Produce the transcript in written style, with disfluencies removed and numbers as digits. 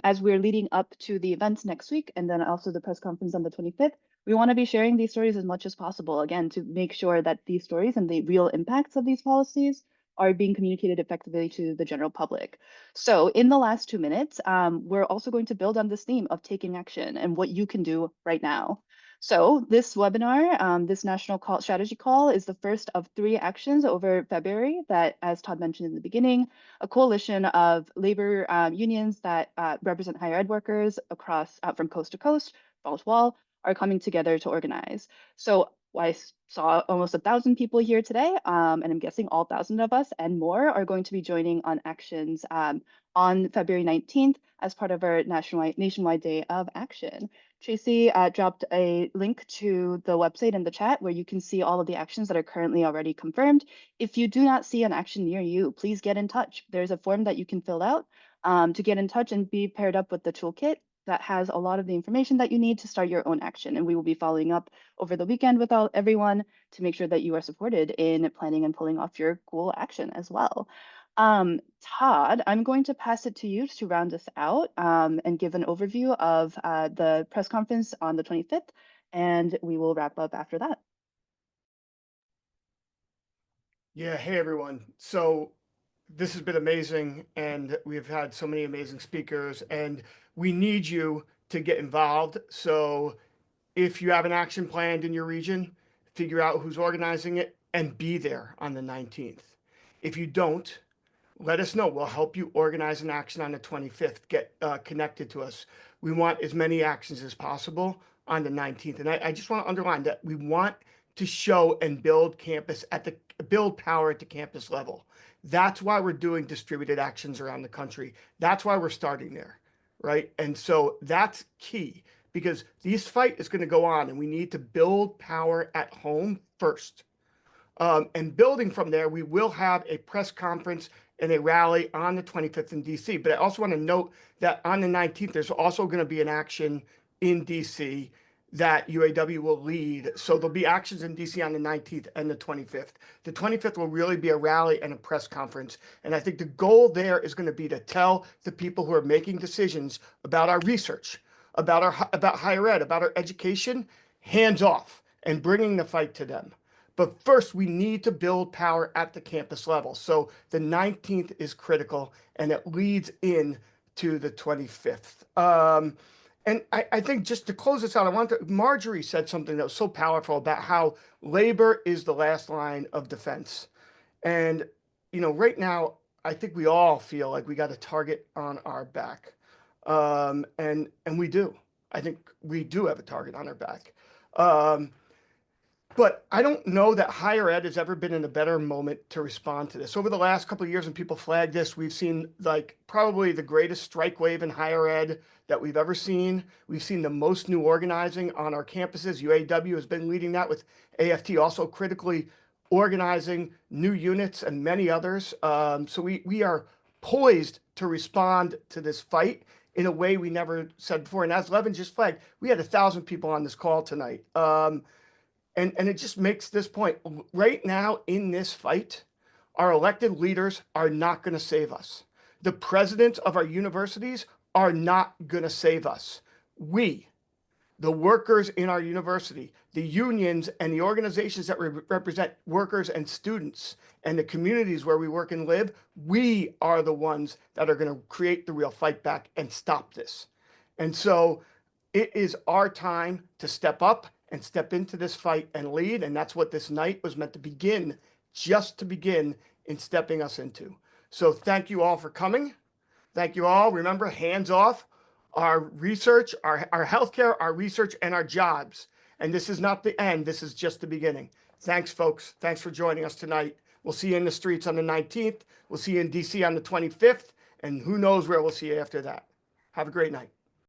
as we're leading up to the events next week and then also the press conference on the 25th, we want to be sharing these stories as much as possible, again, to make sure that these stories and the real impacts of these policies are being communicated effectively to the general public. So in the last 2 minutes, we're also going to build on this theme of taking action and what you can do right now. So this webinar, this national strategy call is the first of 3 actions over February that, as Todd mentioned in the beginning, a coalition of labor unions that represent higher ed workers across from coast to coast, wall to wall, are coming together to organize. So I saw almost 1,000 people here today, and I'm guessing all 1,000 of us and more are going to be joining on actions on February 19th as part of our nationwide day of action. Tracy dropped a link to the website in the chat where you can see all of the actions that are currently already confirmed. If you do not see an action near you, please get in touch. There's a form that you can fill out to get in touch and be paired up with the toolkit that has a lot of the information that you need to start your own action. And we will be following up over the weekend with everyone to make sure that you are supported in planning and pulling off your cool action as well. Todd, I'm going to pass it to you to round us out and give an overview of the press conference on the 25th, and we will wrap up after that. Yeah, hey everyone. So this has been amazing, and we've had so many amazing speakers, and we need you to get involved. So if you have an action planned in your region, figure out who's organizing it and be there on the 19th. If you don't, let us know. We'll help you organize an action on the 25th. Get connected to us. We want as many actions as possible on the 19th. And I just want to underline that we want to show and build build power at the campus level. That's why we're doing distributed actions around the country. That's why we're starting there, right? And so that's key because this fight is going to go on and we need to build power at home first. And building from there, we will have a press conference and a rally on the 25th in DC. But I also want to note that on the 19th, there's also going to be an action in DC that UAW will lead. So there'll be actions in DC on the 19th and the 25th. The 25th will really be a rally and a press conference. And I think the goal there is going to be to tell the people who are making decisions about our research, about higher ed, about our education, hands off and bringing the fight to them. But first, we need to build power at the campus level. So the 19th is critical, and it leads in to the 25th. And I think just to close this out, Marjorie said something that was so powerful about how labor is the last line of defense. And, right now, I think we all feel like we got a target on our back. And we do. I think we do have a target on our back. But I don't know that higher ed has ever been in a better moment to respond to this. Over the last couple of years, when people flagged this, we've seen probably the greatest strike wave in higher ed that we've ever seen. We've seen the most new organizing on our campuses. UAW has been leading that with AFT also critically organizing new units and many others. So we are poised to respond to this fight in a way we never said before. And as Levin just flagged, we had 1,000 people on this call tonight. And it just makes this point. Right now in this fight, our elected leaders are not going to save us. The presidents of our universities are not going to save us. We, the workers in our university, the unions and the organizations that represent workers and students and the communities where we work and live, we are the ones that are going to create the real fight back and stop this. And so it is our time to step up and step into this fight and lead. And that's what this night was meant to begin, just to begin in stepping us into. So thank you all for coming. Thank you all. Remember, hands off our research, our healthcare, our research, and our jobs. And this is not the end. This is just the beginning. Thanks, folks. Thanks for joining us tonight. We'll see you in the streets on the 19th. We'll see you in DC on the 25th. And who knows where we'll see you after that. Have a great night.